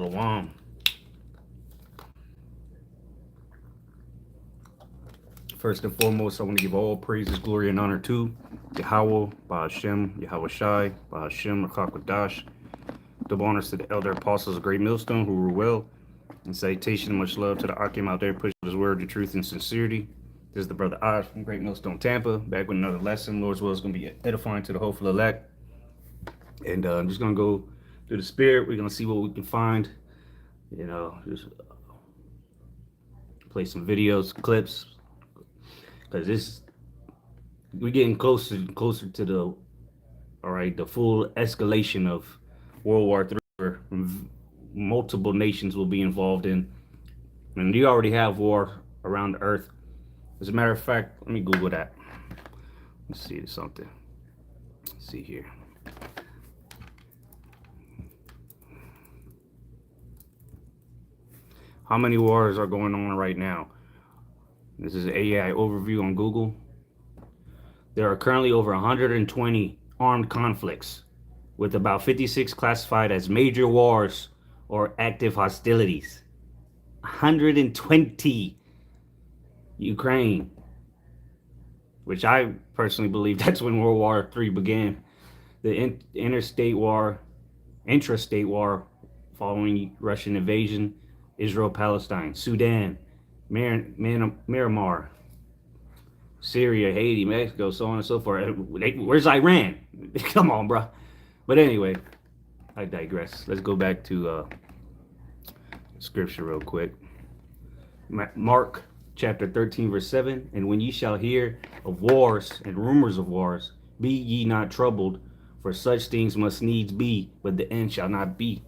Shalom. First and foremost, I want to give all praises, glory, and honor to Yahweh, Ba'ashem, Yahweh Shai, Ba'ashem, Rakakwadash. Double honors to the elder apostles of Great Millstone who rule well. And salutation and much love to the Akim out there pushing his word, the truth, and sincerity. This is the brother Osh from Great Millstone, Tampa, back with another lesson. Lord's will is going to be edifying to the hopeful elect. And I'm just going to go through the spirit. We're going to see what we can find. Just play some videos, clips, because we're getting closer and closer to the full escalation of World War III, where multiple nations will be involved in, and you already have war around the earth. As a matter of fact, let me Google that. Let's see something. Let's see here. How many wars are going on right now? This is an AI overview on Google. There are currently over 120 armed conflicts, with about 56 classified as major wars or active hostilities. 120. Ukraine, which I personally believe that's when World War III began. The intrastate war following Russian invasion, Israel, Palestine, Sudan, Myanmar, Syria, Haiti, Mexico, so on and so forth. Where's Iran? Come on, bro. But anyway, I digress. Let's go back to scripture real quick. Mark chapter 13, verse 7. And when ye shall hear of wars and rumors of wars, be ye not troubled, for such things must needs be, but the end shall not be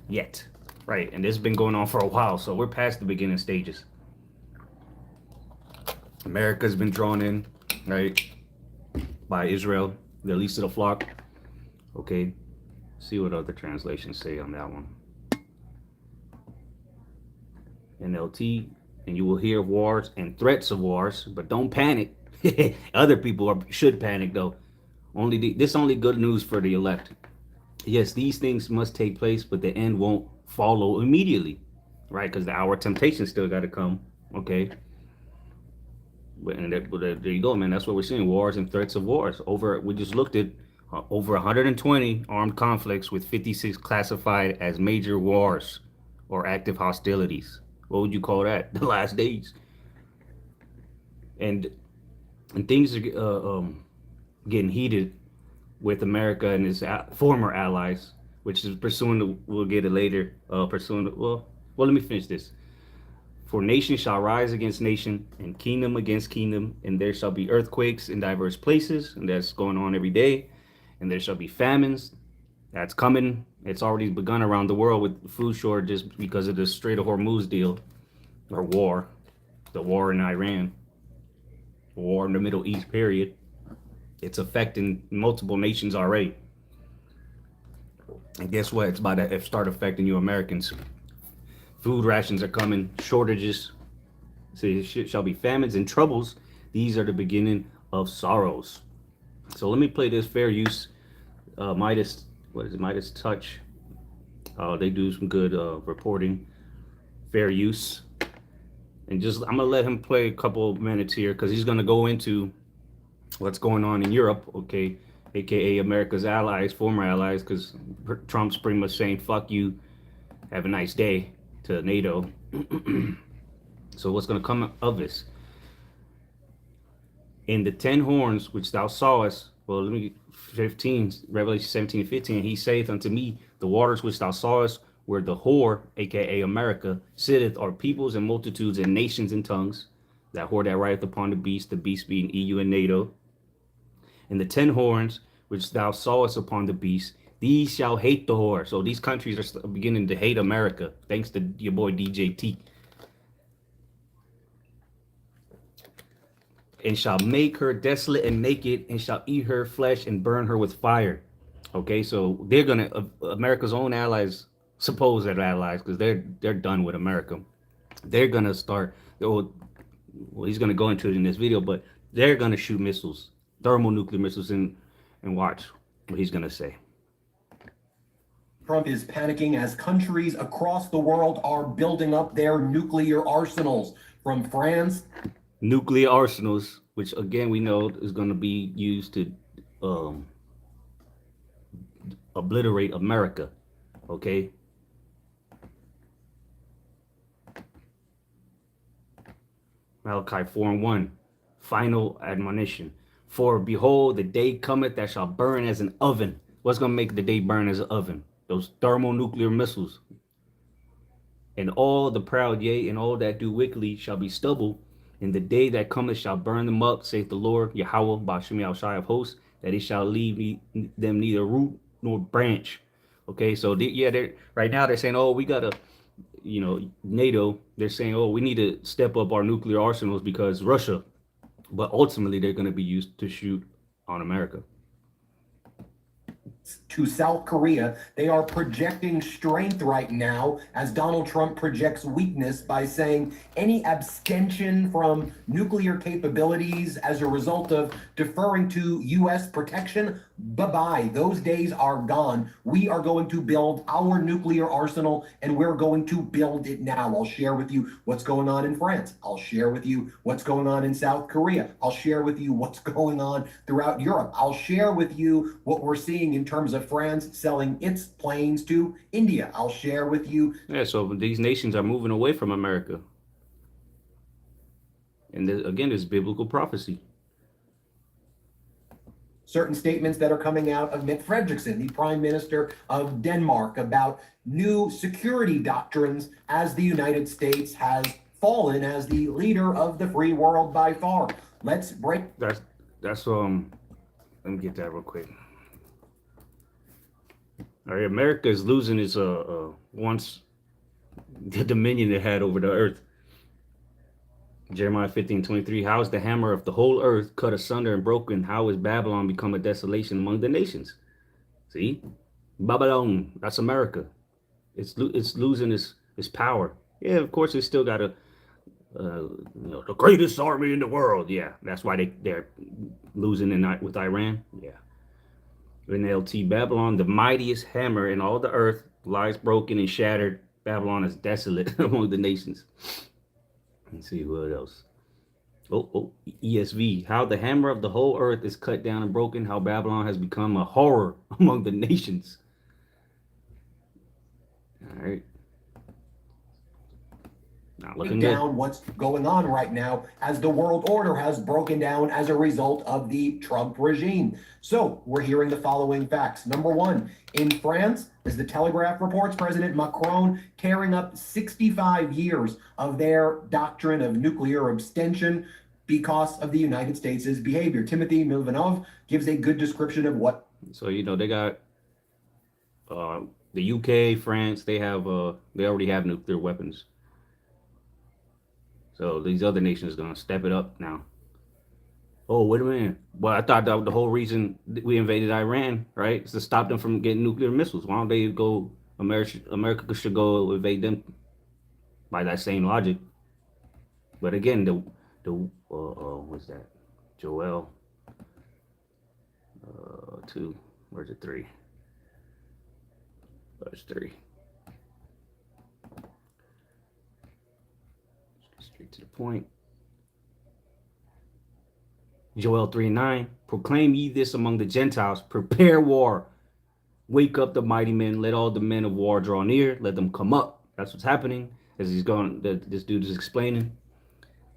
yet. Right, and this has been going on for a while, so we're past the beginning stages. America's been drawn in, right, by Israel, the least of the flock. Okay, see what other translations say on that one. NLT, and you will hear of wars and threats of wars, but don't panic. Other people should panic though. This only good news for the elect. Yes, these things must take place, but the end won't follow immediately, right? Because the hour of temptation still got to come. Okay. And there you go, man. That's what we're seeing: wars and threats of wars. We just looked at over 120 armed conflicts, with 56 classified as major wars or active hostilities. What would you call that? The last days. And things are getting heated with America and its former allies, which is pursuing. We'll get it later. Well, let me finish this. For nation shall rise against nation, and kingdom against kingdom, and there shall be earthquakes in diverse places, and that's going on every day. And there shall be famines. That's coming. It's already begun around the world with food shortages because of the Strait of Hormuz deal, or war, the war in Iran, war in the Middle East, period. It's affecting multiple nations already. And guess what? It's about to start affecting you Americans. Food rations are coming, shortages. See, it shall be famines and troubles. These are the beginning of sorrows. So let me play this fair use. Midas, what is it? Midas Touch. They do some good reporting. Fair use. And I'm gonna let him play a couple of minutes here because he's gonna go into what's going on in Europe, okay, aka America's allies, former allies, because Trump's pretty much saying "fuck you, have a nice day" to NATO. So what's going to come of this? In the 10 horns which thou sawest, well, let me 15, Revelation 17:15. He saith unto me, the waters which thou sawest, where the whore, aka America, sitteth, are peoples and multitudes and nations and tongues. That whore that rideth upon the beast being EU and NATO. And the 10 horns which thou sawest upon the beast, these shall hate the whore. So these countries are beginning to hate America, thanks to your boy DJT. And shall make her desolate and naked, and shall eat her flesh and burn her with fire. Okay, so they're gonna America's own allies, supposed allies, because they're done with America. They're gonna start. Well, he's gonna go into it in this video, but they're gonna shoot missiles, thermonuclear missiles, and watch what he's gonna say. Trump is panicking as countries across the world are building up their nuclear arsenals. From France, nuclear arsenals, which again we know is going to be used to um, obliterate America. Okay. Malachi 4 and 1. Final admonition. For behold, the day cometh that shall burn as an oven. What's going to make the day burn as an oven? Those thermonuclear missiles. And all the proud, yea, and all that do wickedly shall be stubble. And the day that cometh shall burn them up, saith the Lord, Yahweh, Bashim Yahushai of hosts, that he shall leave them neither root nor branch. Okay, so right now they're saying, oh, we got to, NATO, they're saying, oh, we need to step up our nuclear arsenals because Russia. But ultimately, they're going to be used to shoot on America. To South Korea, they are projecting strength right now as Donald Trump projects weakness by saying any abstention from nuclear capabilities as a result of deferring to U.S. protection, bye-bye. Those days are gone. We are going to build our nuclear arsenal, and we're going to build it now. I'll share with you what's going on in France. I'll share with you what's going on in South Korea. I'll share with you what's going on throughout Europe. I'll share with you what we're seeing in terms of France selling its planes to India. I'll share with you. Yeah, so these nations are moving away from America. And again, there's biblical prophecy. Certain statements that are coming out of Mette Frederiksen, the Prime Minister of Denmark, about new security doctrines as the United States has fallen as the leader of the free world by far. Let's break. That's let me get that real quick. All right, America is losing its once the dominion it had over the earth. Jeremiah 15:23. How is the hammer of the whole earth cut asunder and broken? How is Babylon become a desolation among the nations? See, Babylon, that's America. It's losing its power. Yeah, of course, it's still got the greatest army in the world. Yeah, that's why they're losing with Iran. Yeah. NLT, Babylon, the mightiest hammer in all the earth, lies broken and shattered. Babylon is desolate among the nations. Let's see what else. ESV. How the hammer of the whole earth is cut down and broken. How Babylon has become a horror among the nations. All right. Not looking down good. What's going on right now as the world order has broken down as a result of the Trump regime. So we're hearing the following facts. Number one, in France, as the Telegraph reports, President Macron tearing up 65 years of their doctrine of nuclear abstention because of the United States' behavior. Timothy Milvanov gives a good description of what. So, they got the UK, France, they already have nuclear weapons. So these other nations are going to step it up now. Oh, wait a minute. Well, I thought that the whole reason we invaded Iran, right, is to stop them from getting nuclear missiles. Why don't they go, America should go invade them by that same logic. But again, what's that? Joel 2, where's it 3? Verse 3. Straight to the point. Joel 3:9. Proclaim ye this among the Gentiles. Prepare war. Wake up the mighty men. Let all the men of war draw near. Let them come up. That's what's happening. As this dude is explaining.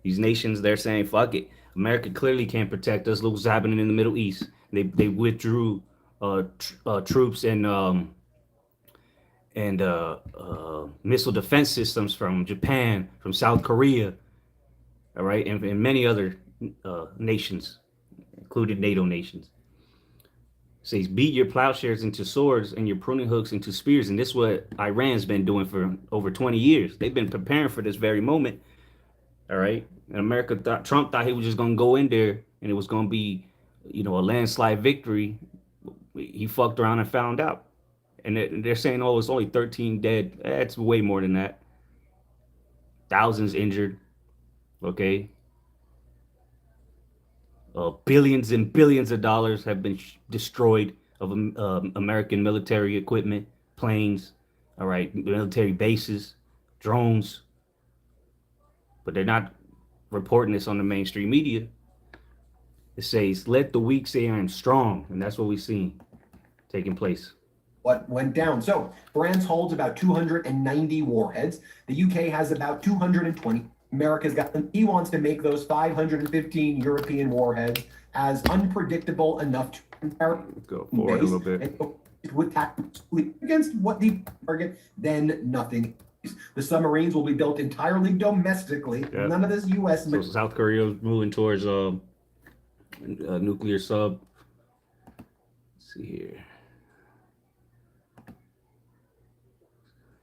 These nations, they're saying, fuck it. America clearly can't protect us. Look what's happening in the Middle East. They withdrew troops and missile defense systems from Japan, from South Korea, all right, and many other nations, including NATO nations. It says, beat your plowshares into swords and your pruning hooks into spears. And this is what Iran's been doing for over 20 years. They've been preparing for this very moment, all right? And Trump thought he was just going to go in there and it was going to be, a landslide victory. He fucked around and found out. And they're saying, oh, it's only 13 dead. It's way more than that. Thousands injured. Okay. Billions and billions of dollars have been destroyed of American military equipment, planes, all right, military bases, drones, but they're not reporting this on the mainstream media. It says, let the weak say I am strong. And that's what we've seen taking place. What went down? So France holds about 290 warheads. The UK has about 220. America's got them. He wants to make those 515 European warheads as unpredictable enough to compare. Go forward a little bit. With against what the target, then nothing. The submarines will be built entirely domestically. Yep. None of this U.S. So South Korea moving towards a nuclear sub. Let's see here.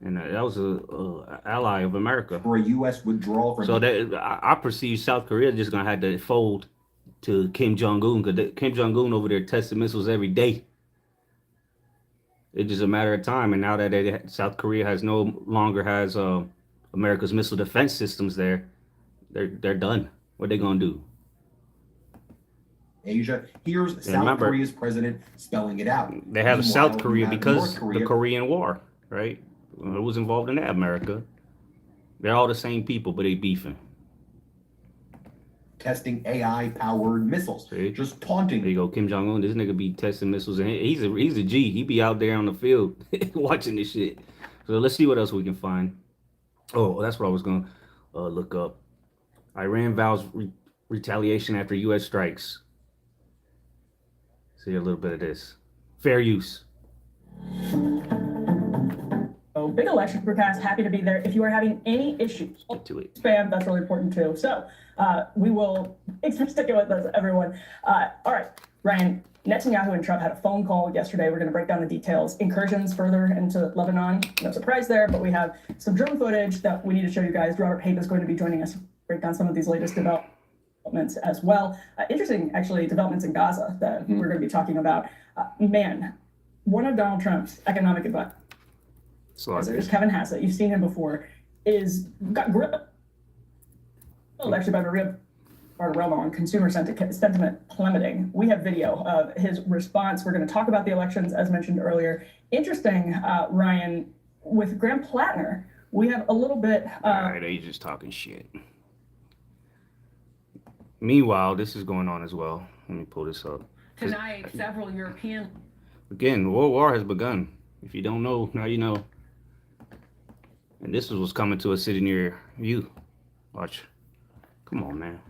And that was a ally of America. For a U.S. withdrawal from. So that I perceive South Korea just gonna have to fold to Kim Jong-un, because Kim Jong-un over there testing missiles every day. It's just a matter of time. And now that South Korea has no longer has America's missile defense systems there, they're done. What are they gonna do? Asia. Here's South Korea's president spelling it out. They have South Korea because the Korean War, right? It was involved in that, America. They're all the same people, but they beefing. Testing AI-powered missiles. See? Just taunting. There you go, Kim Jong-un. This nigga be testing missiles, and he's a G. He be out there on the field watching this shit. So let's see what else we can find. Oh, that's what I was gonna look up. Iran vows retaliation after U.S. strikes. See a little bit of this. Fair use. Big election forecast. Happy to be there. If you are having any issues, get to it. Spam, that's really important too. So we will stick with us, everyone. All right, Ryan, Netanyahu and Trump had a phone call yesterday. We're going to break down the details. Incursions further into Lebanon. No surprise there, but we have some drone footage that we need to show you guys. Robert Pape is going to be joining us to break down some of these latest developments as well. Interesting, actually, developments in Gaza that we're going to be talking about. Man, one of Donald Trump's economic advisors, Kevin Hassett, you've seen him before, got grilled actually by Maria Bartiromo on consumer sentiment plummeting. We have video of his response. We're going to talk about the elections, as mentioned earlier. Interesting, Ryan, with Graham Plattner, we have a little bit... All right, they just talking shit. Meanwhile, this is going on as well. Let me pull this up. Tonight, several European... Again, World War has begun. If you don't know, now you know. And this is what's coming to a city near you. Watch. Come on, man.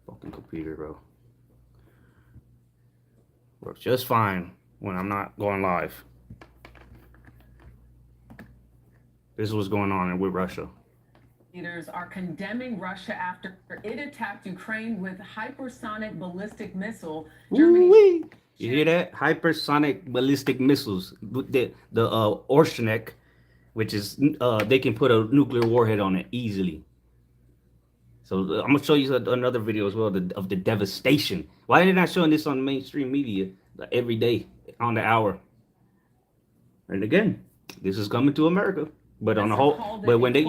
Fucking computer, bro. Works just fine when I'm not going live. This is what's going on with Russia. Leaders are condemning Russia after it attacked Ukraine with hypersonic ballistic missile. You hear that? Hypersonic ballistic missiles. The Orshanek, which is they can put a nuclear warhead on it easily. So I'm gonna show you another video as well of the devastation. Why are they not showing this on mainstream media every day on the hour? And again, this is coming to America. But on the whole, but when they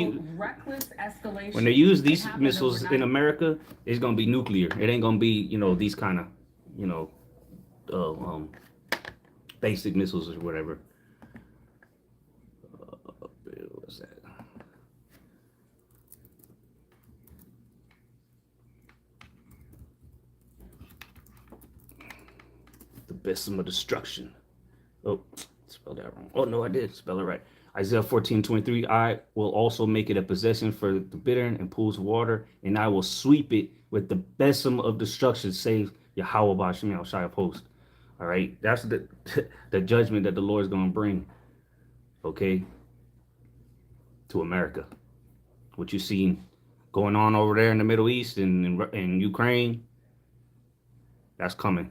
use these missiles in America, it's gonna be nuclear. It ain't gonna be, these kind of, basic missiles or whatever. What's that? The besom of destruction. Oh, spelled that wrong. Oh no, I did spell it right. Isaiah 14:23. I will also make it a possession for the bitter and pools of water, and I will sweep it with the besom of destruction, save Yahweh Ba'Shem Yahushai of hosts. All right, that's the judgment that the Lord is going to bring. Okay, to America. What you seen going on over there in the Middle East and in Ukraine, that's coming.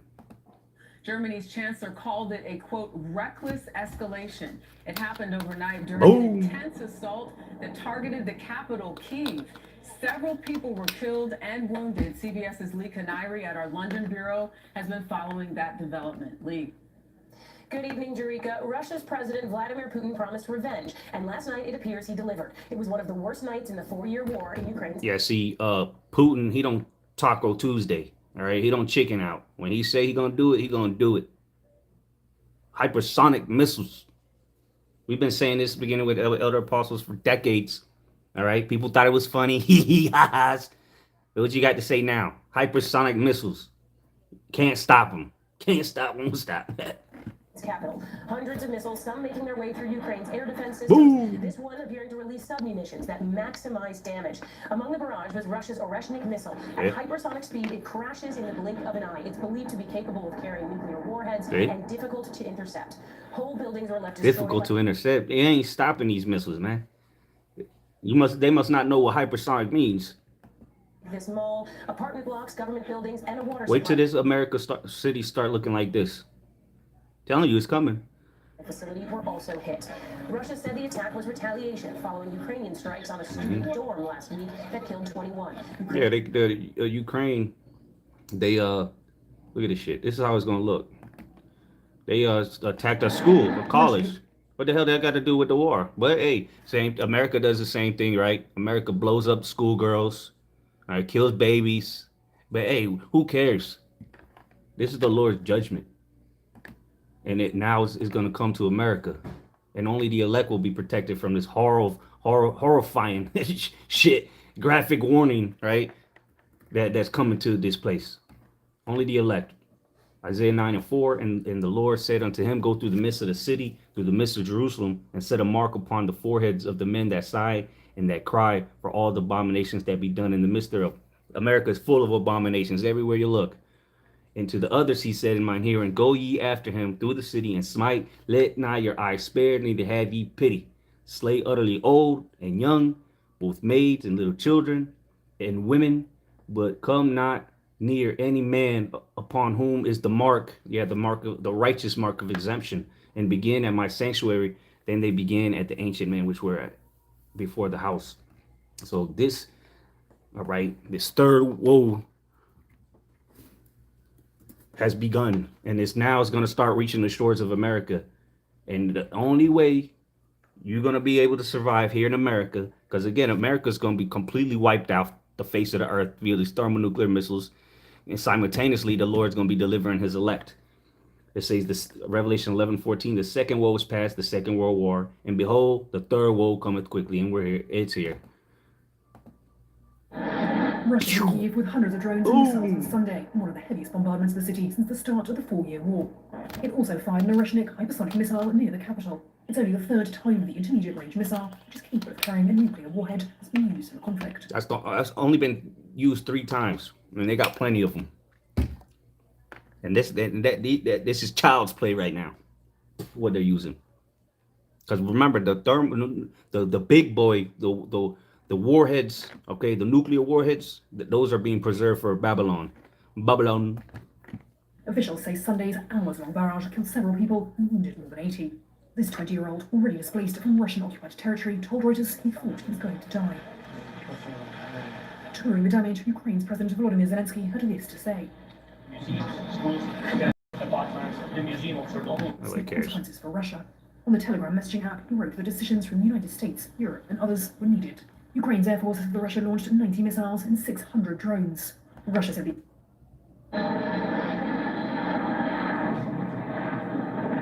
Germany's chancellor called it a, quote, reckless escalation. It happened overnight during an intense assault that targeted the capital, Kyiv. Several people were killed and wounded. CBS's Lee Canary at our London bureau has been following that development. Lee. Good evening, Jerika. Russia's President Vladimir Putin promised revenge, and last night it appears he delivered. It was one of the worst nights in the 4-year war in Ukraine. Yeah, see, Putin, he don't Taco Tuesday. All right, he don't chicken out. When he say he gonna do it, he gonna do it. Hypersonic missiles. We've been saying this beginning with elder apostles for decades. All right, people thought it was funny. But what you got to say now? Hypersonic missiles. Can't stop them. Can't stop. Won't stop. Capital. Hundreds of missiles, some making their way through Ukraine's air defense systems. Boom. This one appearing to release submunitions that maximize damage. Among the barrage was Russia's Oreshnik missile. At hypersonic speed, it crashes in the blink of an eye. It's believed to be capable of carrying nuclear warheads and difficult to intercept. Whole buildings are left difficult to intercept. They ain't stopping these missiles, man. They must not know what hypersonic means. This mall, apartment blocks, government buildings, and a water Wait till supply. this America city start looking like this. Telling you, it's coming. Facilities were also hit. Russia said the attack was retaliation following Ukrainian strikes on a student dorm last week that killed 21. Yeah, Ukraine, they look at this shit. This is how it's gonna look. They attacked a school, a college. What the hell that got to do with the war? But hey, America does the same thing, right? America blows up schoolgirls, kills babies. But hey, who cares? This is the Lord's judgment. And it now is going to come to America, and only the elect will be protected from this horrifying shit. Graphic warning, right? That's coming to this place. Only the elect. Isaiah 9:4, and the Lord said unto him, go through the midst of the city, through the midst of Jerusalem, and set a mark upon the foreheads of the men that sigh and that cry for all the abominations that be done in the midst thereof. America is full of abominations everywhere you look. And to the others he said in mine hearing, go ye after him through the city and smite, let not your eyes spare, neither have ye pity. Slay utterly old and young, both maids and little children and women, but come not near any man upon whom is the mark, the righteous mark of exemption, and begin at my sanctuary. Then they began at the ancient men which were at before the house. So this, all right, this third woe has begun, and it's now is going to start reaching the shores of America. And the only way you're going to be able to survive here in America, because again, America is going to be completely wiped off the face of the earth via these thermonuclear missiles, and simultaneously the Lord's going to be delivering his elect. It says this, Revelation 11:14, the second woe is past, the second world war, and behold, the third woe cometh quickly, and we're here. It's here. Russia in Kyiv with hundreds of drones and missiles on Sunday, one of the heaviest bombardments of the city since the start of the 4-year war. It also fired an Oreshnik hypersonic missile near the capital. It's only the third time the intermediate-range missile, which is capable of carrying a nuclear warhead, has been used in a conflict. That's only been used 3 times, and they got plenty of them. And this is child's play right now, what they're using. Because remember, the big boy, the warheads, okay, the nuclear warheads, those are being preserved for Babylon. Officials say Sunday's hours-long barrage killed several people and wounded more than 80. This 20-year-old, already displaced from Russian-occupied territory, told Reuters he thought he was going to die. Touring the damage, Ukraine's President Volodymyr Zelensky had this to say. Consequences for Russia. On the Telegram messaging app, he wrote that decisions from the United States, Europe, and others were needed. Ukraine's air force said that Russia launched 90 missiles and 600 drones. Russia said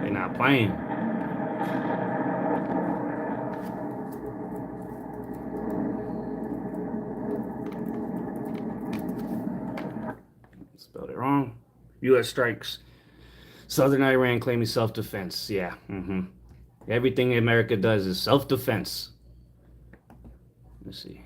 They're not playing. Spelled it wrong. U.S. strikes southern Iran claiming self-defense. Yeah. Everything America does is self-defense. Let's see.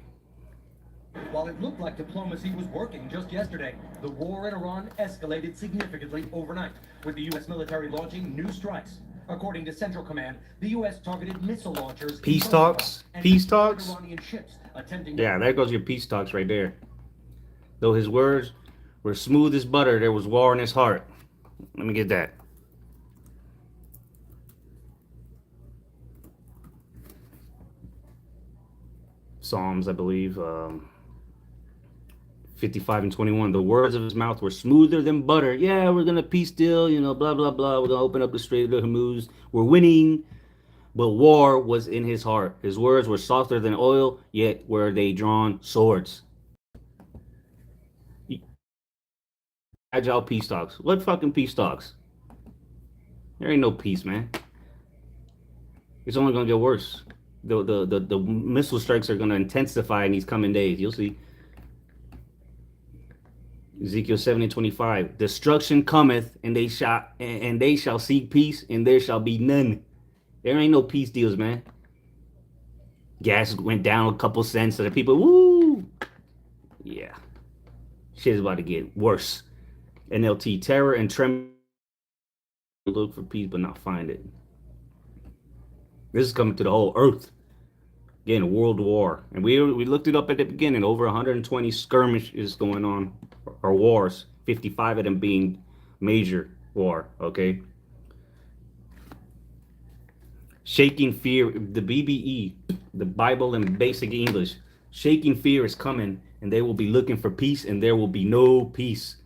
While it looked like diplomacy was working just yesterday, the war in Iran escalated significantly overnight, with the U.S. military launching new strikes. According to Central Command, the U.S. targeted missile launchers. Peace talks? Peace talks? Iranian ships attempting. Yeah, there goes your peace talks right there. Though his words were smooth as butter, there was war in his heart. Let me get that. Psalms, I believe, 55 and 21. The words of his mouth were smoother than butter. Yeah, we're going to peace deal, blah, blah, blah. We're going to open up the Strait of Hormuz. We're winning. But war was in his heart. His words were softer than oil, yet were they drawn swords. Agile peace talks. What fucking peace talks? There ain't no peace, man. It's only going to get worse. The missile strikes are going to intensify in these coming days. You'll see. Ezekiel 7:25. Destruction cometh, and they shall seek peace, and there shall be none. There ain't no peace deals, man. Gas went down a couple cents, so the people, woo! Yeah. Shit is about to get worse. NLT, terror and tremor. Look for peace, but not find it. This is coming to the whole earth. Again, a world war. And we looked it up at the beginning. Over 120 skirmishes going on, or wars. 55 of them being major war, okay? Shaking fear, the BBE, the Bible in basic English. Shaking fear is coming, and they will be looking for peace, and there will be no peace.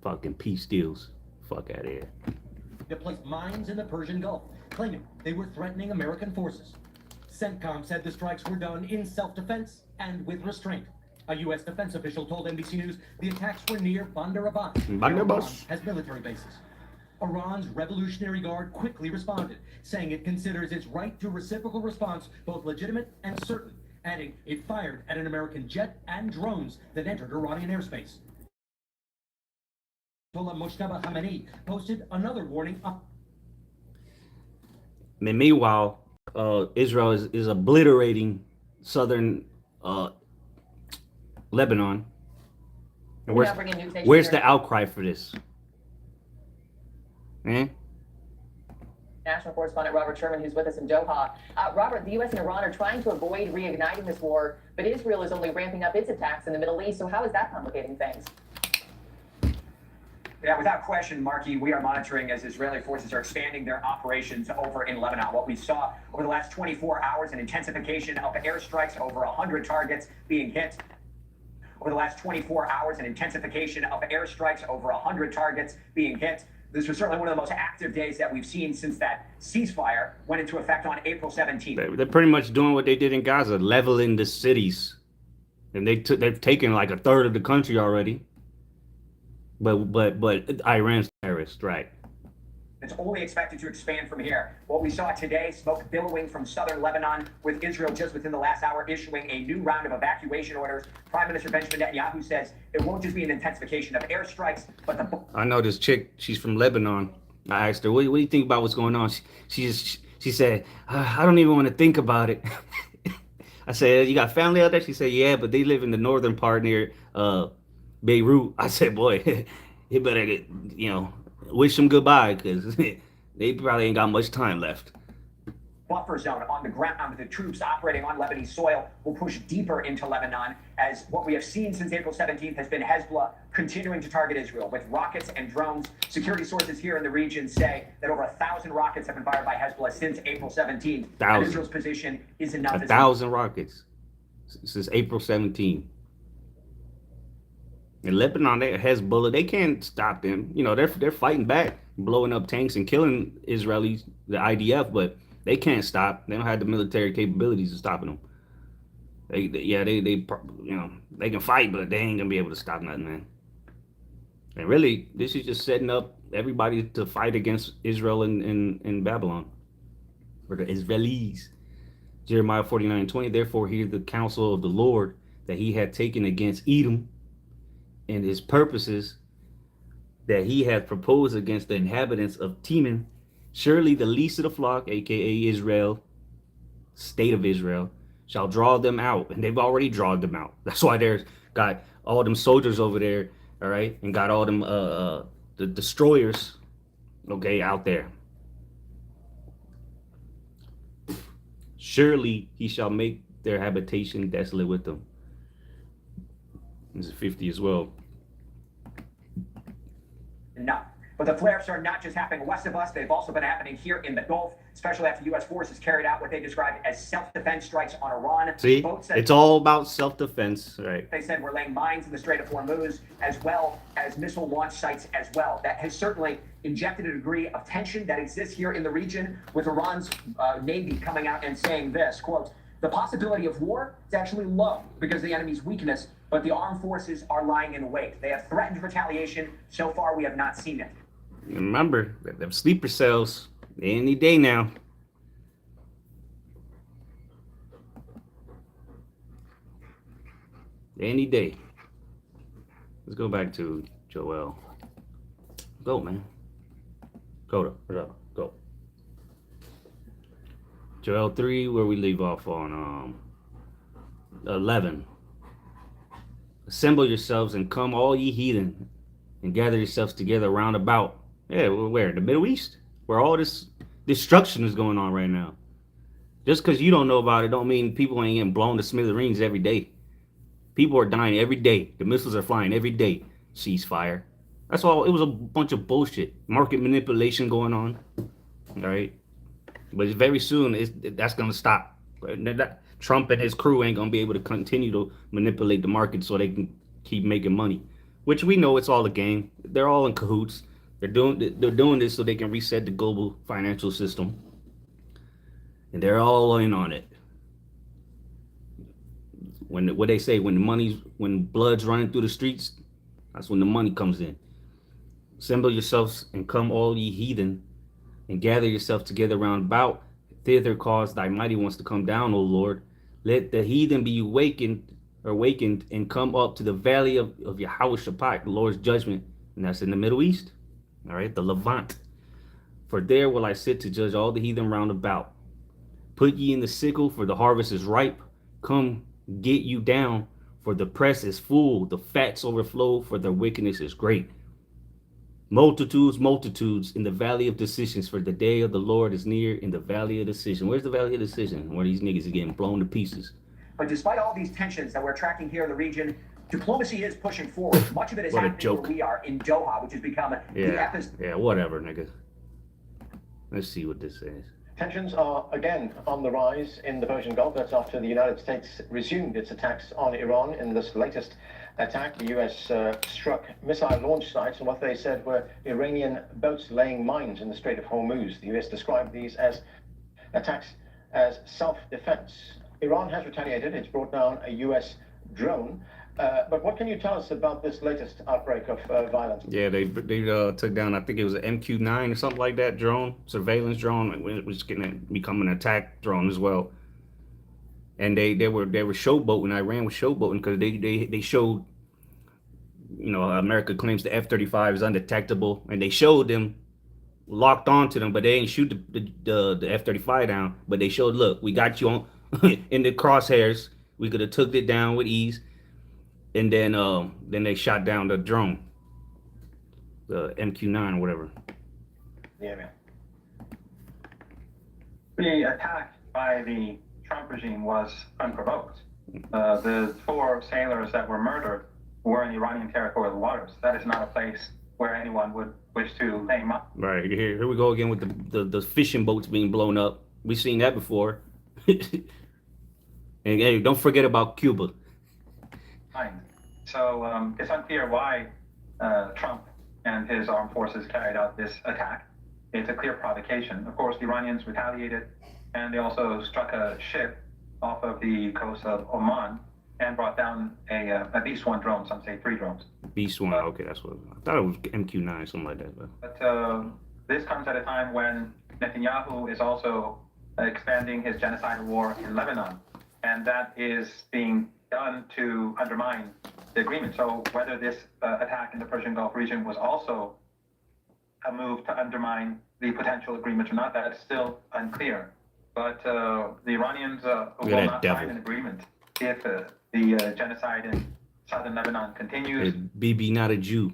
Fucking peace deals. Fuck out of here. They placed mines in the Persian Gulf, claiming they were threatening American forces. CENTCOM said the strikes were done in self-defense and with restraint. A U.S. defense official told NBC News the attacks were near Bandar Abbas. Bandar where Abbas Iran has military bases. Iran's Revolutionary Guard quickly responded, saying it considers its right to reciprocal response both legitimate and certain, adding it fired at an American jet and drones that entered Iranian airspace. Ayatollah Mojtaba Khamenei posted another warning. Meanwhile, Israel is obliterating southern Lebanon. And where's the outcry for this? National correspondent Robert Sherman, who's with us in Doha. Robert, the U.S. and Iran are trying to avoid reigniting this war, but Israel is only ramping up its attacks in the Middle East. So how is that complicating things? Yeah, without question, Marky, we are monitoring as Israeli forces are expanding their operations over in Lebanon. What we saw over the last 24 hours, an intensification of airstrikes, over 100 targets being hit. Over the last 24 hours, an intensification of airstrikes, over 100 targets being hit. This was certainly one of the most active days that we've seen since that ceasefire went into effect on April 17th. They're pretty much doing what they did in Gaza, leveling the cities. And they've taken like a third of the country already. But Iran's terrorist, right? It's only expected to expand from here. What we saw today, smoke billowing from southern Lebanon, with Israel just within the last hour issuing a new round of evacuation orders. Prime Minister Benjamin Netanyahu says it won't just be an intensification of airstrikes, but the... I know this chick, she's from Lebanon. I asked her, what do you think about what's going on? She said, I don't even want to think about it. I said, you got family out there? She said, yeah, but they live in the northern part near Beirut. I said, boy, you better, wish them goodbye, because they probably ain't got much time left. Buffer zone on the ground. The troops operating on Lebanese soil will push deeper into Lebanon, as what we have seen since April 17th has been Hezbollah continuing to target Israel with rockets and drones. Security sources here in the region say that over 1,000 rockets have been fired by Hezbollah since April 17th. And Israel's position is enough. 1,000 rockets since April 17th. In Lebanon, Hezbollah, they can't stop them. They're fighting back, blowing up tanks and killing Israelis, the IDF, but they can't stop. They don't have the military capabilities of stopping them. They can fight, but they ain't gonna be able to stop nothing, man. And really, this is just setting up everybody to fight against Israel in Babylon, for the Israelis. Jeremiah 49:20. Therefore, hear the counsel of the Lord that He had taken against Edom, and His purposes that He had proposed against the inhabitants of Teman. Surely the least of the flock, aka Israel, state of Israel, shall draw them out. And they've already drawn them out. That's why there's got all them soldiers over there, all right, and got all them the destroyers, okay, out there. Surely He shall make their habitation desolate with them. This is 50 as well. No. But the flare-ups are not just happening west of us, they've also been happening here in the Gulf, especially after U.S. forces carried out what they described as self-defense strikes on Iran. See, it's all about self-defense, right? They said we're laying mines in the Strait of Hormuz, as well as missile launch sites as well. That has certainly injected a degree of tension that exists here in the region, with Iran's Navy coming out and saying this, quote, the possibility of war is actually low because of the enemy's weakness, but the armed forces are lying in wait. They have threatened retaliation. So far, we have not seen it. Remember, them sleeper cells, any day now. Any day. Let's go back to Joel. Go, man. Go. Go. Joel 3, where we leave off on 11. Assemble yourselves and come, all ye heathen, and gather yourselves together round about. Yeah, where? The Middle East? Where all this destruction is going on right now. Just because you don't know about it don't mean people ain't getting blown to smithereens every day. People are dying every day. The missiles are flying every day. Ceasefire. That's all. It was a bunch of bullshit. Market manipulation going on. All right. But very soon, that's going to stop. Trump and his crew ain't going to be able to continue to manipulate the market so they can keep making money. Which we know it's all a game. They're all in cahoots. They're doing this so they can reset the global financial system. And they're all in on it. What they say, when blood's running through the streets, that's when the money comes in. Assemble yourselves and come, all ye heathen, and gather yourselves together round about. Thither cause thy mighty ones to come down, O Lord. Let the heathen be awakened and come up to the valley of Yahushua, the Lord's judgment. And that's in the Middle East. All right, the Levant. For there will I sit to judge all the heathen round about. Put ye in the sickle, for the harvest is ripe. Come, get you down, for the press is full. The fats overflow, for their wickedness is great. Multitudes, multitudes in the valley of decisions, for the day of the Lord is near in the valley of decision. Where's the valley of decision? Where these niggas are getting blown to pieces. But despite all these tensions that we're tracking here in the region, diplomacy is pushing forward. Much of it is happening where we are in Doha, which has become the epicenter. Yeah, whatever, nigga. Let's see what this says. Tensions are again on the rise in the Persian Gulf. That's after the United States resumed its attacks on Iran. In this latest attack, the U.S. struck missile launch sites and what they said were Iranian boats laying mines in the Strait of Hormuz. The U.S. described these as attacks as self-defense. Iran has retaliated. It's brought down a U.S. drone. But what can you tell us about this latest outbreak of violence? Yeah, they took down, I think it was an MQ-9 or something like that drone, surveillance drone. It was going to become an attack drone as well. And they were showboating. Iran was showboating because they showed, you know, America claims the F-35 is undetectable, and they showed them locked onto them, but they didn't shoot the F-35 down. But they showed, look, we got you on in the crosshairs. We could have took it down with ease. And then they shot down the drone, the MQ-9 or whatever. Yeah, man. The attack by the Trump regime was unprovoked. The 4 sailors that were murdered were in Iranian territorial waters. That is not a place where anyone would wish to aim up. Right, here we go again with the fishing boats being blown up. We've seen that before. And hey, don't forget about Cuba. So it's unclear why Trump and his armed forces carried out this attack. It's a clear provocation. Of course, the Iranians retaliated, and they also struck a ship off of the coast of Oman and brought down at least 1 drone, some say 3 drones. Beast 1, okay, that's what I thought it was. MQ-9, something like that. But this comes at a time when Netanyahu is also expanding his genocidal war in Lebanon, and that is being done to undermine the agreement. So whether this attack in the Persian Gulf region was also a move to undermine the potential agreement or not, that's still unclear. But the Iranians will not sign an agreement if the genocide in southern Lebanon continues. Bibi not a Jew.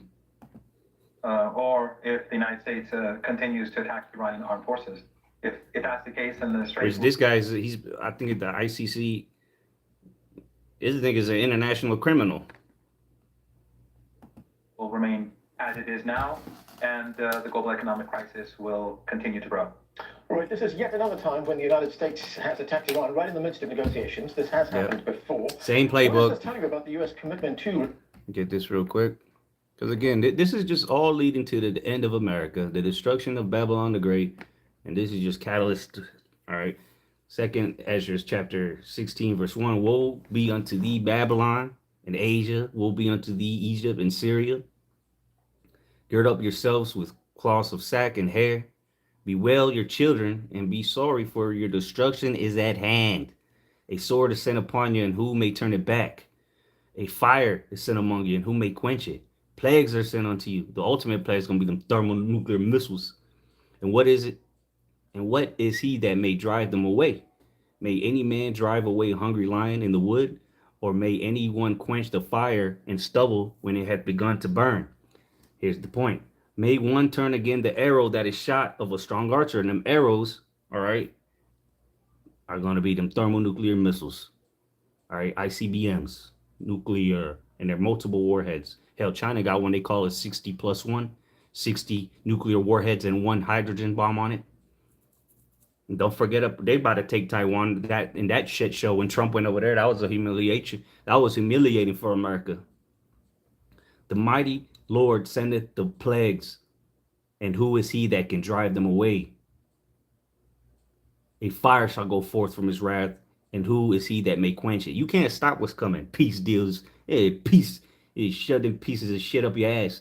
Or if the United States continues to attack Iranian armed forces. If that's the case, then the Strait. This guy's, I think at the ICC, this thing is an international criminal. Will remain as it is now, and the global economic crisis will continue to grow. Right, this is yet another time when the United States has attacked Iran right in the midst of negotiations. This has happened before. Same playbook. What does this tell you about the U.S. commitment to... Get this real quick. Because again, this is just all leading to the end of America, the destruction of Babylon the Great. And this is just catalyst. All right. 2nd Ezra chapter 16, verse 1. Woe be unto thee, Babylon, and Asia. Woe be unto thee, Egypt and Syria. Gird up yourselves with cloths of sack and hair. Bewail your children, and be sorry, for your destruction is at hand. A sword is sent upon you, and who may turn it back? A fire is sent among you, and who may quench it? Plagues are sent unto you. The ultimate plague is going to be them thermonuclear missiles. And what is it? And what is he that may drive them away? May any man drive away a hungry lion in the wood? Or may anyone quench the fire and stubble when it had begun to burn? Here's the point. May one turn again the arrow that is shot of a strong archer, and them arrows, all right, are going to be them thermonuclear missiles, all right, ICBMs, nuclear, and they're multiple warheads. Hell, China got one they call it 60+1, 60 nuclear warheads and 1 hydrogen bomb on it. And don't forget, they about to take Taiwan. That in that shit show when Trump went over there, that was a humiliation. That was humiliating for America. The mighty Lord sendeth the plagues, and who is he that can drive them away? A fire shall go forth from his wrath, and who is he that may quench it? You can't stop what's coming. Peace deals. Hey, peace is shoving pieces of shit up your ass.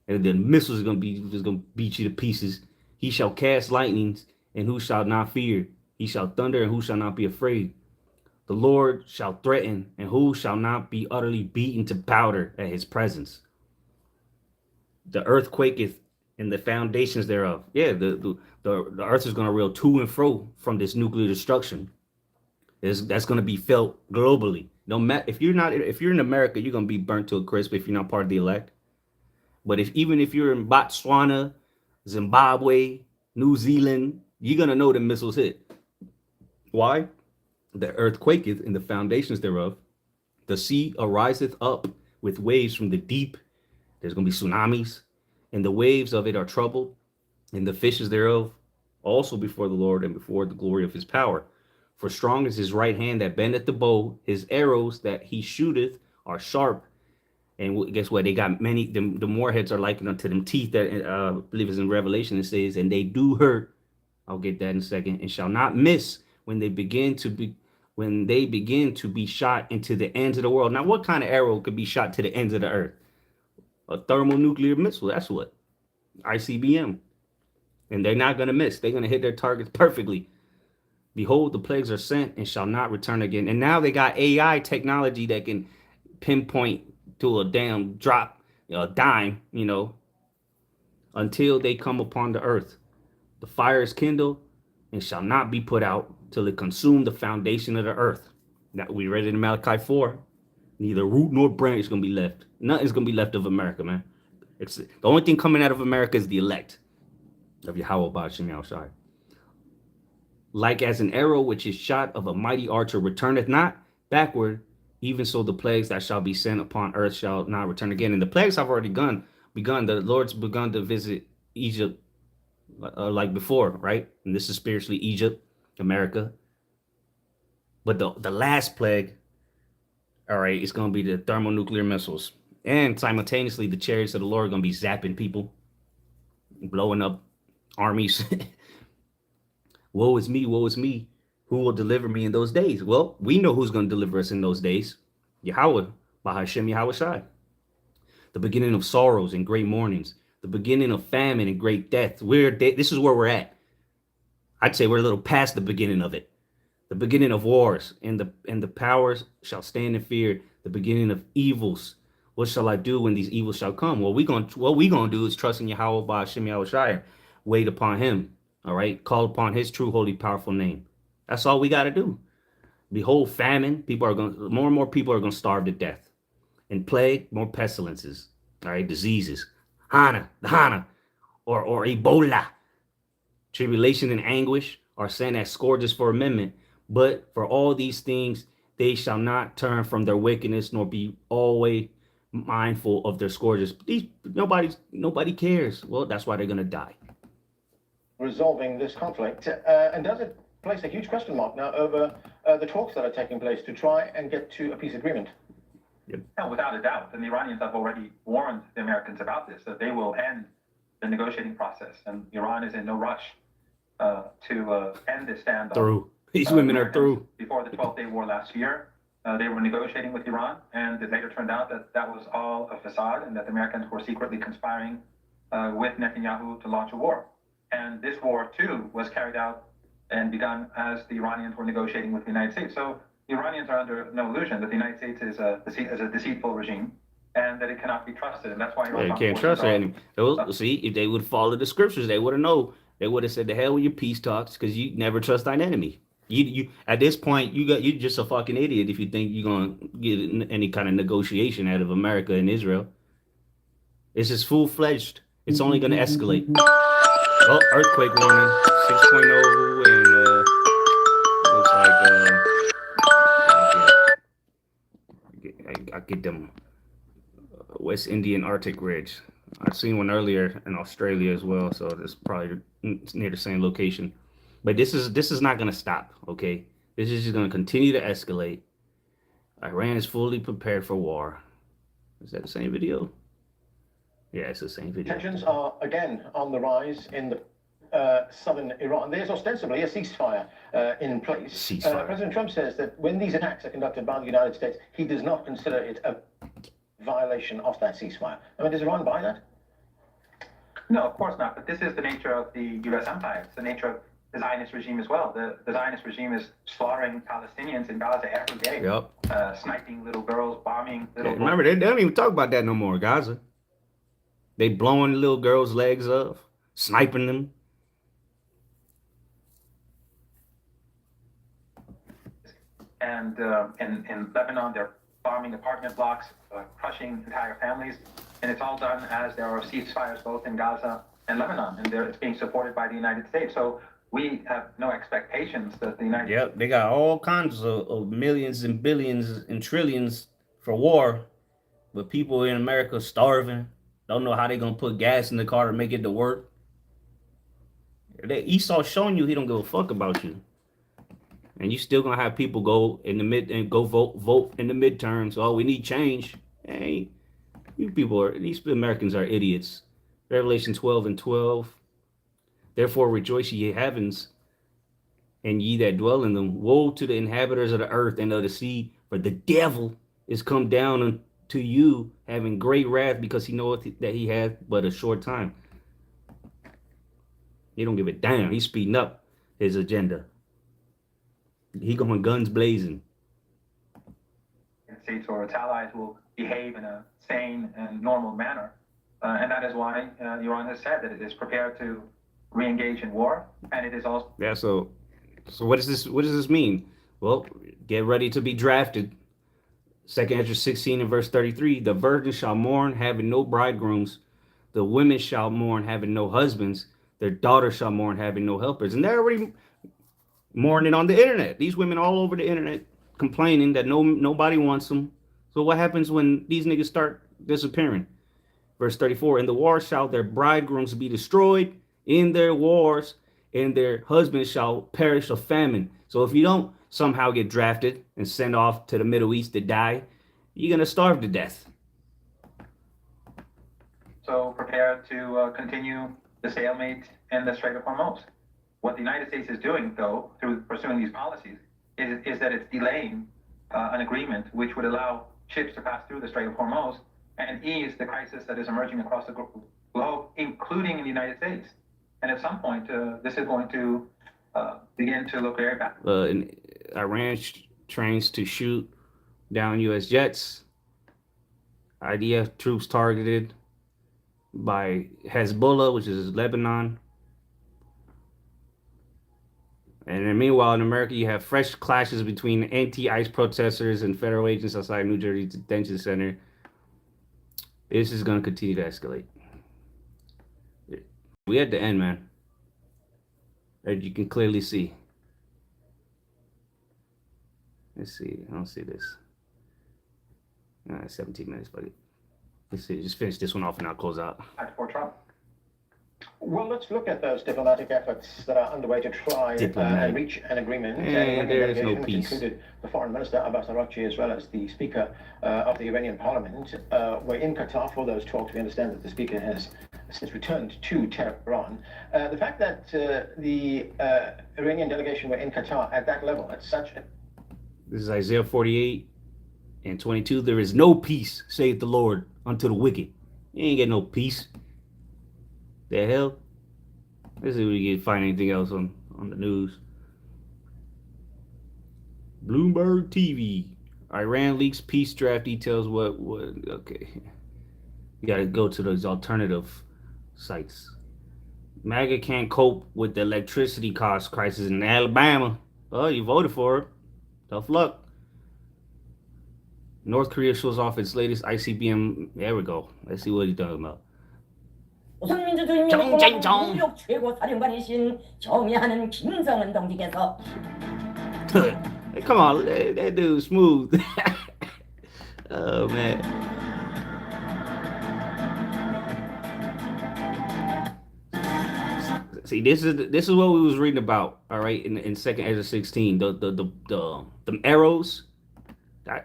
And the missiles are gonna beat you to pieces. He shall cast lightnings, and who shall not fear? He shall thunder, and who shall not be afraid? The Lord shall threaten, and who shall not be utterly beaten to powder at his the earth quaketh, and the foundations thereof. Yeah, the earth is going to reel to and fro from this nuclear destruction. That's going to be felt globally. No matter if you're in America, you're going to be burnt to a crisp if you're not part of the elect. But even if you're in Botswana, Zimbabwe, New Zealand, you're going to know the missiles hit. Why? The earth quaketh, and the foundations thereof. The sea ariseth up with waves from the deep. There's going to be tsunamis, and the waves of it are troubled, and the fishes thereof also before the Lord and before the glory of his power. For strong is his right hand that bendeth the bow, his arrows that he shooteth are sharp. And guess what? They got many, the warheads are likened unto them teeth that I believe is in Revelation. It says, and they do hurt. I'll get that in a second. And shall not miss when they begin to be shot into the ends of the world. Now, what kind of arrow could be shot to the ends of the earth? A thermonuclear missile. That's what. ICBM. And they're not going to miss. They're going to hit their targets perfectly. Behold, the plagues are sent and shall not return again. And now they got AI technology that can pinpoint to a damn drop, a dime, until they come upon the earth. The fire is kindled and shall not be put out till it consume the foundation of the earth. That we read it in Malachi 4. Neither root nor branch is going to be left. Nothing's going to be left of America, man. It's the only thing coming out of America is the elect of Yahweh Ba'ashem Yahushai. Like as an arrow which is shot of a mighty archer returneth not backward, even so the plagues that shall be sent upon earth shall not return again. And the plagues have already begun. The Lord's begun to visit Egypt like before, right? And this is spiritually Egypt, America. But the last plague, all right, it's going to be the thermonuclear missiles. And simultaneously, the chariots of the Lord are going to be zapping people, blowing up armies. Woe is me, woe is me. Who will deliver me in those days? Well, we know who's going to deliver us in those days. Yahweh, Ba'ashem Yahushai. The beginning of sorrows and great mournings. The beginning of famine and great death. This is where we're at. I'd say we're a little past the beginning of it. The beginning of wars, and the powers shall stand in fear. The beginning of evils. What shall I do when these evils shall come? What we gonna do is trust in Yahweh Ba'ashem Yahushai. Wait upon him. All right. Call upon his true, holy, powerful name. That's all we got to do. Behold, famine. More and more people are going to starve to death. And plague, more pestilences. All right. Diseases. Hana, or Ebola. Tribulation and anguish are sent as scourges for amendment. But for all these things, they shall not turn from their wickedness, nor be always mindful of their scourges. Nobody cares. Well, that's why they're going to die. Resolving this conflict, and does it place a huge question mark now over the talks that are taking place to try and get to a peace agreement? Yep. Yeah, without a doubt. And the Iranians have already warned the Americans about this, that they will end the negotiating process. And Iran is in no rush to end this standoff. Through. These women are through. Before the 12-day war last year, they were negotiating with Iran, and it later turned out that was all a facade and that the Americans were secretly conspiring with Netanyahu to launch a war. And this war, too, was carried out and begun as the Iranians were negotiating with the United States. So Iranians are under no illusion that the United States is a deceitful regime and that it cannot be trusted, and that's why They can't trust any. See, if they would follow the scriptures, they would have known. They would have said, "The hell with your peace talks," because you never trust thine enemy. You at this point, you're just a fucking idiot if you think you're gonna get any kind of negotiation out of America and Israel. It's just full-fledged. It's only gonna escalate. Oh, earthquake warning, 6.0, and looks like I get them West Indian Arctic Ridge. I've seen one earlier in Australia as well, so it's probably near the same location. But this is not gonna stop. Okay, this is just gonna continue to escalate. Iran is fully prepared for war. Is that the same video? Yeah, it's the same video. Tensions are again on the rise in the southern Iran. There's ostensibly a ceasefire in place. Ceasefire. President Trump says that when these attacks are conducted by the United States, he does not consider it a violation of that ceasefire. I mean, does Iran buy that? No, of course not. But this is the nature of the U.S. empire. It's the nature of the Zionist regime as well. The Zionist regime is slaughtering Palestinians in Gaza every day. Yep. Sniping little girls, bombing little. Remember, they don't even talk about that no more. Gaza. They blowing little girls' legs off, sniping them. And in Lebanon, they're bombing apartment blocks, crushing entire families, and it's all done as there are ceasefires both in Gaza and Lebanon, and it's being supported by the United States. So we have no expectations that the United Yep, they got all kinds of millions and billions and trillions for war, but people in America starving, don't know how they're gonna put gas in the car to make it to work. Esau showing you he don't give a fuck about you. And you still gonna have people go in the vote in the midterms. Oh, we need change. Hey, these Americans are idiots. Revelation 12:12. Therefore rejoice ye heavens, and ye that dwell in them. Woe to the inhabitants of the earth and of the sea, for the devil is come down unto you, having great wrath, because he knoweth that he hath but a short time. He don't give a damn. He's speeding up his agenda. He going guns blazing. States or its allies will behave in a sane and normal manner. And that is why Iran has said that it is prepared to re-engage in war, and it is also... Yeah, so what does this mean? Well, get ready to be drafted. 2nd Ezra 16 and verse 33, the virgin shall mourn, having no bridegrooms. The women shall mourn, having no husbands. Their daughters shall mourn, having no helpers. And they're already mourning on the internet. These women all over the internet complaining that nobody wants them. So what happens when these niggas start disappearing? Verse 34, in the war shall their bridegrooms be destroyed in their wars, and their husbands shall perish of famine. So if you don't somehow get drafted and sent off to the Middle East to die, you're going to starve to death. So prepared to continue the stalemate in the Strait of Hormuz. What the United States is doing, though, through pursuing these policies, is that it's delaying an agreement which would allow ships to pass through the Strait of Hormuz and ease the crisis that is emerging across the globe, including in the United States. And at some point, this is going to begin to look very bad. Iran trains to shoot down U.S. jets. IDF troops targeted by Hezbollah, which is Lebanon. And then meanwhile, in America, you have fresh clashes between anti-ICE protesters and federal agents outside New Jersey Detention Center. This is going to continue to escalate. We at the end, man. As you can clearly see. Let's see. I don't see this. 17 minutes, buddy. Let's see. Just finish this one off and I'll close out. For Trump. Well, let's look at those diplomatic efforts that are underway to try and reach an agreement. There is no peace. Included the Foreign Minister, Abbas Araghchi, as well as the Speaker of the Iranian Parliament. We're in Qatar for those talks. We understand that the Speaker has since returned to Tehran. The fact that the Iranian delegation were in Qatar at that level, at such a... This is Isaiah 48 and 22. There is no peace, saith the Lord, unto the wicked. You ain't get no peace. The hell? Let's see if we can find anything else on the news. Bloomberg TV. Iran leaks peace draft details. What? Okay. You gotta go to those alternative sites. MAGA can't cope with the electricity cost crisis in Alabama. Oh, you voted for it. Tough luck. North Korea shows off its latest ICBM. There we go. Let's see what he's talking about. 조선민주주의인민공화국 최고 사령관이신 정의하는 김정은 동지께서 Hey, come on, that dude's smooth. Oh man. See, this is what we was reading about. All right, in Second Ezra 16, the arrows.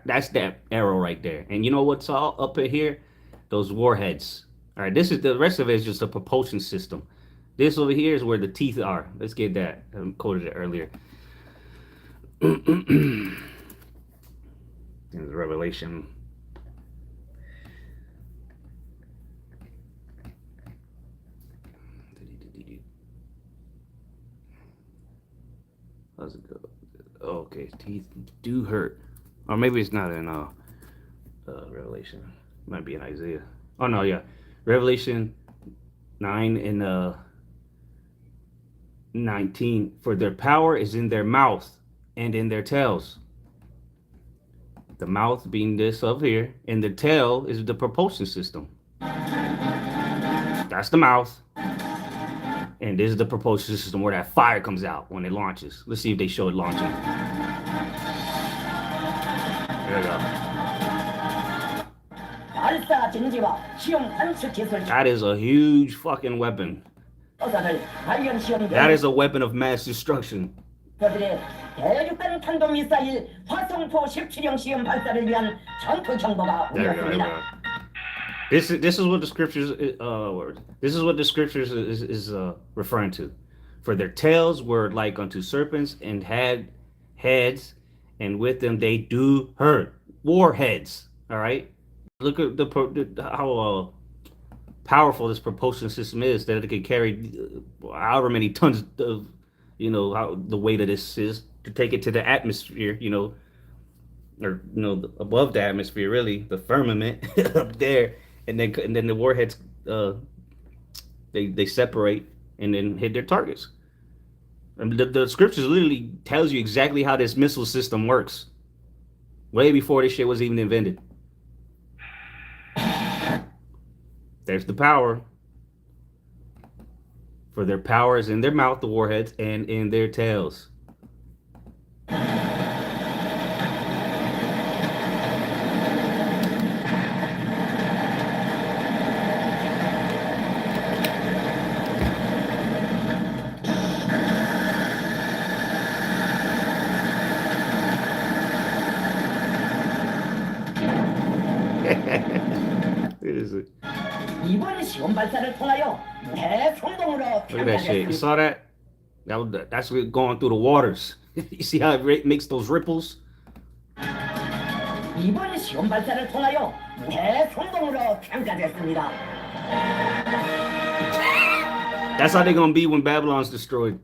That's that arrow right there. And you know what's all up in here? Those warheads. All right, this is the rest of it is just a propulsion system. This over here is where the teeth are. Let's get that. I quoted it earlier. In Revelation. How's it go? Okay, teeth do hurt. Or maybe it's not in Revelation. It might be in Isaiah. Oh no, yeah. Revelation 9 and 19. For their power is in their mouth and in their tails. The mouth being this up here, and the tail is the propulsion system. That's the mouth. And this is the propulsion system where that fire comes out when it launches. Let's see if they show it launching. There we go. 발사 전지와 시험 관측 기술 That is a huge fucking weapon. 조사를 관련 시험 That is a weapon of mass destruction. 들의 대륙간 탄도 미사일 화성포 17형 시험 발사를 위한 전투 정보가 There we go. 올렸습니다. This is what the scriptures this is what the scriptures is referring to. For their tails were like unto serpents and had heads, and with them they do hurt. Warheads. All right. Look at how powerful this propulsion system is, that it can carry however many tons of, how the weight of this is to take it to the atmosphere, or above the atmosphere, really, the firmament up there, and then the warheads they separate and then hit their targets. And the scriptures literally tells you exactly how this missile system works, way before this shit was even invented. There's the power. For their power is in their mouth, the warheads, and in their tails. It is it. 이번 시험 발사를 통하여 대성공으로 Look at that shit. You 평가됐습니다. saw that? That's going through the waters. You see how it makes those ripples? 이번 시험 발사를 통하여 대성공으로 평가됐습니다. That's how they're gonna be when Babylon's destroyed.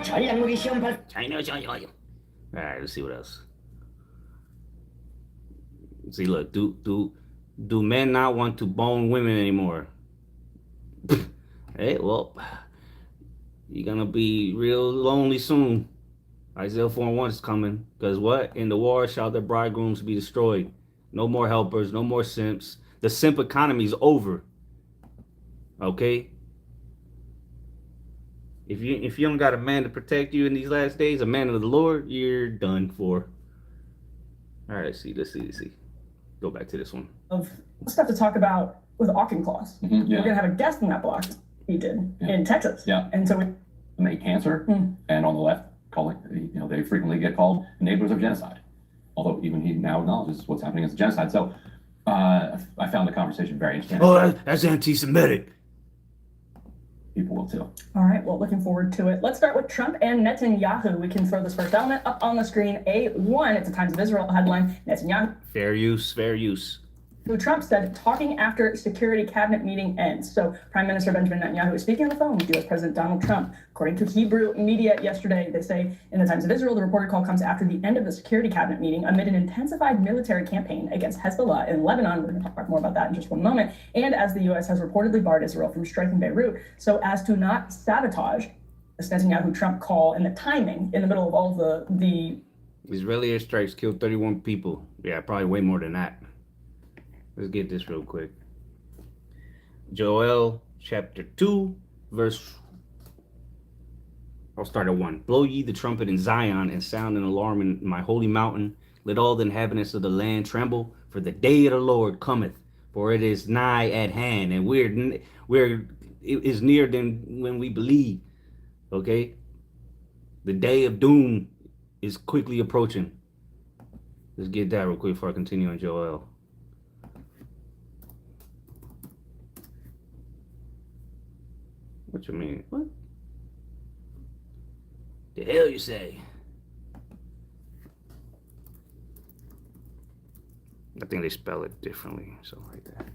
전략무기 시험 발 China. All right, let's see what else. See, look, do men not want to bone women anymore? Hey, well, you're gonna be real lonely soon. Isaiah 4:1 is coming. Because what? In the war shall their bridegrooms be destroyed. No more helpers, no more simps. The simp economy is over. Okay? If you don't got a man to protect you in these last days, a man of the Lord, you're done for. All right, let's see. Go back to this one. Of stuff to talk about with Auchincloss. Yeah. We're gonna have a guest in that block. He did in Texas. Yeah. And so we Make cancer, and on the left, calling, they frequently get called enablers of genocide. Although even he now acknowledges what's happening as a genocide. So I found the conversation very interesting. Oh, that's anti-Semitic. People will too. All right, well, looking forward to it. Let's start with Trump and Netanyahu. We can throw this first element up on the screen. A1, it's a Times of Israel headline. Netanyahu. Fair use. who Trump said talking after security cabinet meeting ends. So Prime Minister Benjamin Netanyahu is speaking on the phone with U.S. President Donald Trump. According to Hebrew media yesterday, they say in the Times of Israel, the reported call comes after the end of the security cabinet meeting amid an intensified military campaign against Hezbollah in Lebanon. We're going to talk more about that in just one moment. And as the U.S. has reportedly barred Israel from striking Beirut so as to not sabotage this Netanyahu-Trump call and the timing in the middle of all the Israeli airstrikes killed 31 people. Yeah, probably way more than that. Let's get this real quick. Joel chapter 2, verse... I'll start at 1. Blow ye the trumpet in Zion and sound an alarm in my holy mountain. Let all the inhabitants of the land tremble, for the day of the Lord cometh, for it is nigh at hand. And it is near than when we believe. Okay? The day of doom is quickly approaching. Let's get that real quick before I continue on Joel. What you mean? What? The hell you say? I think they spell it differently, something like that.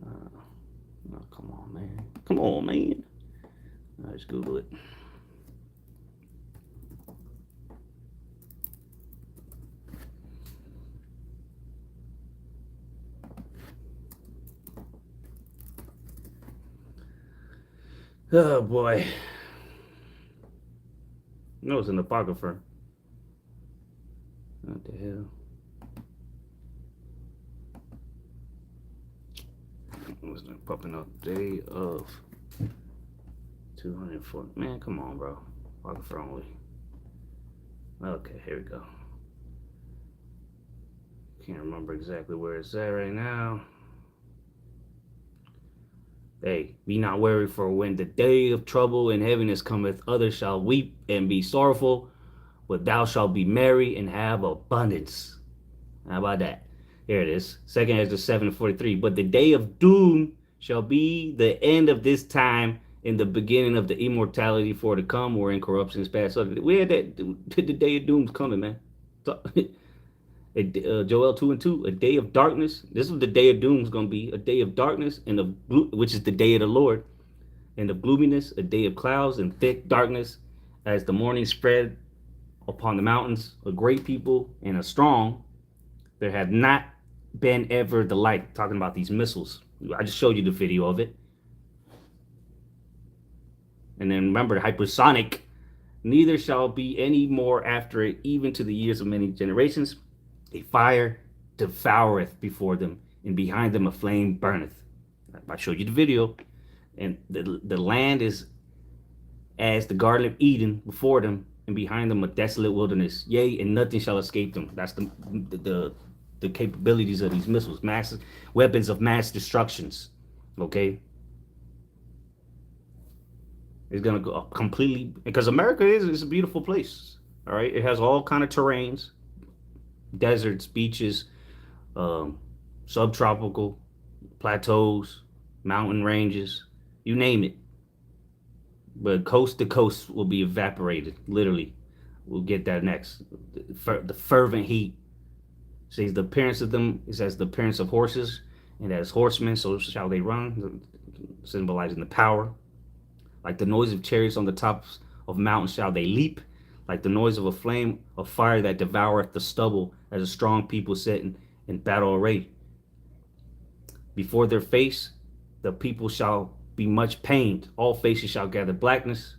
Oh, come on, man. Come on, man. Let's Google it. Oh boy. No, it's an apocrypha. What the hell? What's that popping up? Day of 204. Man, come on, bro. Apocrypha only. Okay, here we go. Can't remember exactly where it's at right now. Hey, be not worried, for when the day of trouble and heaviness cometh, others shall weep and be sorrowful, but thou shalt be merry and have abundance. How about that? Here it is. 2 Ezra 7:43. But the day of doom shall be the end of this time and the beginning of the immortality for to come, wherein corruption is past. So we had that. The day of doom's coming, man. So, Joel 2:2, a day of darkness. This is what the day of doom is going to be. A day of darkness, and which is the day of the Lord. And of gloominess, a day of clouds and thick darkness, as the morning spread upon the mountains, a great people and a strong. There have not been ever the like. Talking about these missiles. I just showed you the video of it. And then remember, hypersonic. Neither shall be any more after it, even to the years of many generations. A fire devoureth before them, and behind them a flame burneth. I showed you the video. And the land is as the Garden of Eden before them, and behind them a desolate wilderness. Yea, and nothing shall escape them. That's the capabilities of these missiles. Weapons of mass destructions. Okay? It's going to go completely... Because America is a beautiful place. All right? It has all kind of terrains. Deserts, beaches, subtropical, plateaus, mountain ranges, you name it. But coast to coast will be evaporated, literally. We'll get that next. The fervent heat. Says the appearance of them is as the appearance of horses, and as horsemen, so shall they run, symbolizing the power. Like the noise of chariots on the tops of mountains shall they leap. Like the noise of a flame of fire that devoureth the stubble, as a strong people sitting in battle array. Before their face, the people shall be much pained. All faces shall gather blackness.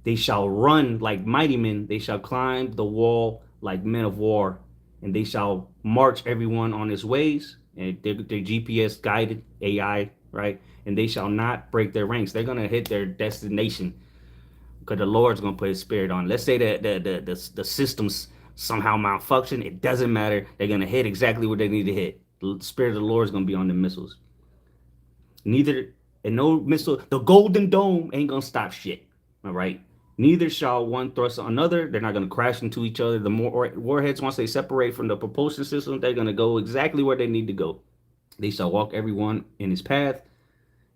They shall run like mighty men. They shall climb the wall like men of war. And they shall march everyone on his ways. And they're GPS guided AI, right? And they shall not break their ranks. They're going to hit their destination. Because the Lord's going to put his spirit on. Let's say that the systems somehow malfunction. It doesn't matter. They're going to hit exactly where they need to hit. The spirit of the Lord is going to be on the missiles. No missile. The Golden Dome ain't going to stop shit. All right. Neither shall one thrust on another. They're not going to crash into each other. The more warheads, once they separate from the propulsion system, they're going to go exactly where they need to go. They shall walk everyone in his path.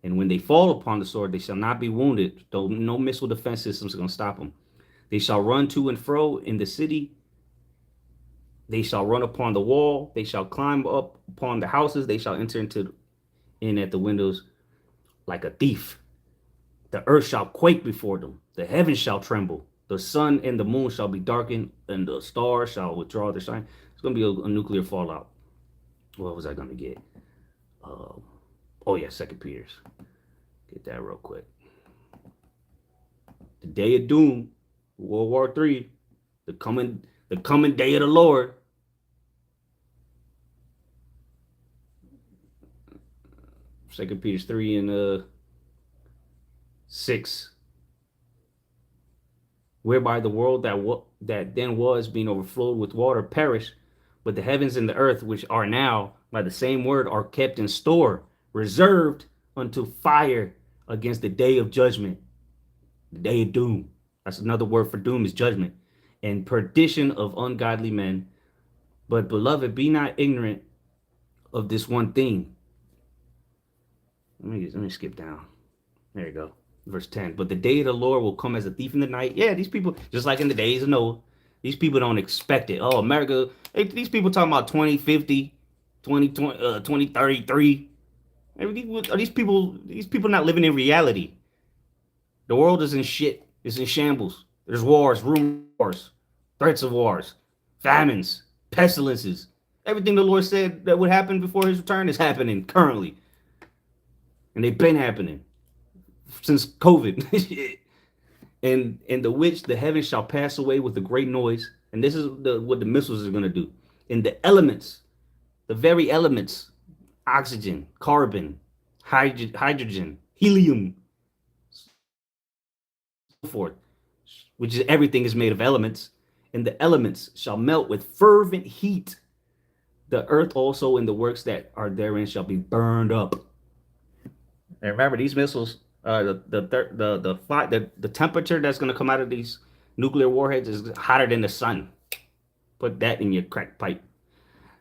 And when they fall upon the sword, they shall not be wounded, though no missile defense systems are going to stop them. They shall run to and fro in the city They shall run upon the wall. They shall climb up upon the houses. They shall enter in at the windows like a thief. The earth shall quake before them. The heavens shall tremble. The sun and the moon shall be darkened, and the stars shall withdraw their shine. It's going to be a nuclear fallout. What was I going to get? Oh, yeah, 2 Peter's. Get that real quick. The day of doom, World War III, the coming day of the Lord. Second Peter 3 and 6. Whereby the world that then was being overflowed with water perished, but the heavens and the earth, which are now by the same word, are kept in store, reserved unto fire against the day of judgment, the day of doom. That's another word for doom, is judgment, and perdition of ungodly men. But beloved, be not ignorant of this one thing. Let me skip down. There you go. Verse 10. But the day of the Lord will come as a thief in the night. Yeah, these people, just like in the days of Noah, these people don't expect it. Oh, America, these people talking about 2050, 2033. Are these people not living in reality? The world is in shit. It's in shambles. There's wars, rumors, threats of wars, famines, pestilences. Everything the Lord said that would happen before his return is happening currently. And they've been happening since COVID. and the which the heavens shall pass away with a great noise. And this is what the missiles are going to do. And the elements, the very elements, oxygen, carbon, hydrogen, helium, so forth, which is everything is made of elements. And the elements shall melt with fervent heat. The earth also and the works that are therein shall be burned up. And remember, these missiles, the temperature that's going to come out of these nuclear warheads is hotter than the sun. Put that in your crack pipe.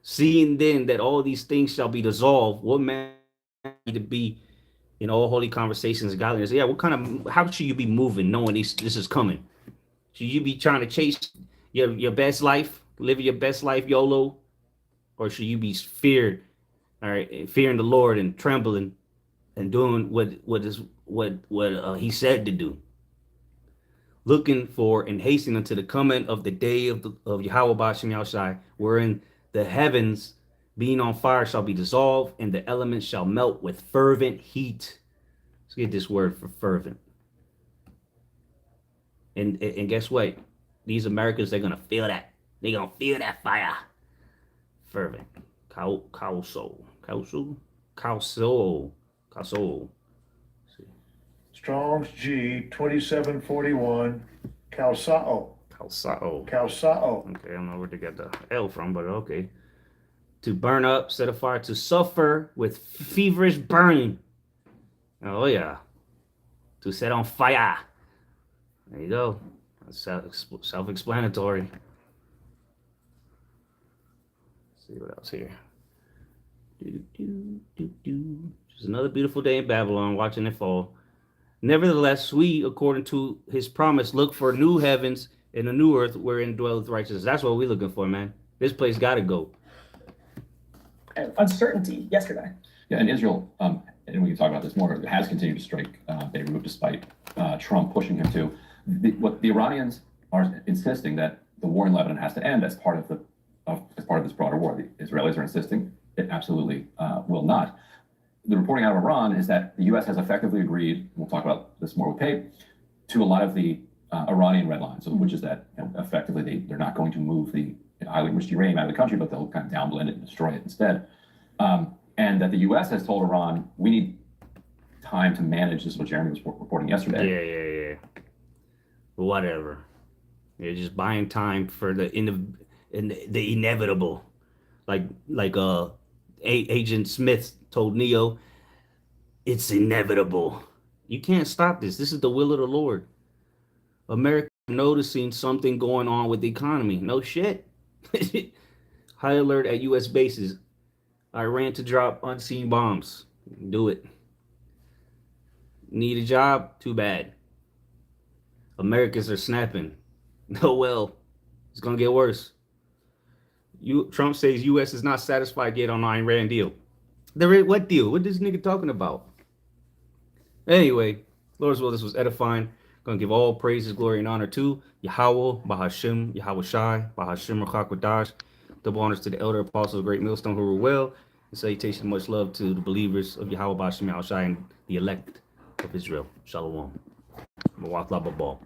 Seeing then that all these things shall be dissolved, what man to be in all holy conversations and godliness? Yeah, how should you be moving knowing this is coming? Should you be trying to chase your best life, living your best life, YOLO? Or should you be fearing the Lord and trembling and doing what he said to do, looking for and hastening unto the coming of the day of Yahweh Ba'ashem Yahushai, wherein the heavens being on fire shall be dissolved, and the elements shall melt with fervent heat. Let's get this word for fervent. And guess what? These Americans, they're gonna feel that. They're gonna feel that fire. Fervent. Kauso. Strong's G 2741. Calsao. Okay, I don't know where to get the L from, but okay. To burn up, set afire, to suffer with feverish burning. Oh yeah. To set on fire. There you go. Self-explanatory. Let's see what else here. Just another beautiful day in Babylon, watching it fall. Nevertheless, we, according to his promise, look for new heavens and a new earth wherein dwelleth righteousness. That's what we're looking for, man. This place got to go. Uncertainty yesterday. Yeah, and Israel, and we can talk about this more, has continued to strike Beirut despite Trump pushing him to. What the Iranians are insisting that the war in Lebanon has to end as part of this broader war. The Israelis are insisting it absolutely will not. The reporting out of Iran is that the U.S. has effectively agreed, we'll talk about this more with Pape, to a lot of the Iranian red lines, which is that effectively they're not going to move the highly enriched uranium out of the country, but they'll kind of downblend it and destroy it instead. And that the U.S. has told Iran, we need time to manage, this is what Jeremy was reporting yesterday. Yeah. Whatever. You're just buying time for the inevitable. Like Agent Smith told Neo, it's inevitable. You can't stop this. This is the will of the Lord. America noticing something going on with the economy. No shit. High alert at U.S. bases. Iran to drop unseen bombs. Do it. Need a job? Too bad. Americans are snapping. Oh well. It's gonna get worse. Trump says U.S. is not satisfied yet on Iran deal. What deal? What is this nigga talking about? Anyway, Lord's will, this was edifying. Gonna give all praises, glory, and honor to Yahweh, Bahashim, Yahweh Shai, Bahashim Rachakwadash. Double honors to the elder apostles of Great Millstone who were well. And salutation, much love to the believers of Yahweh, Bahashim, Yahweh Shai, and the elect of Israel. Shalom. Mawatla Babal.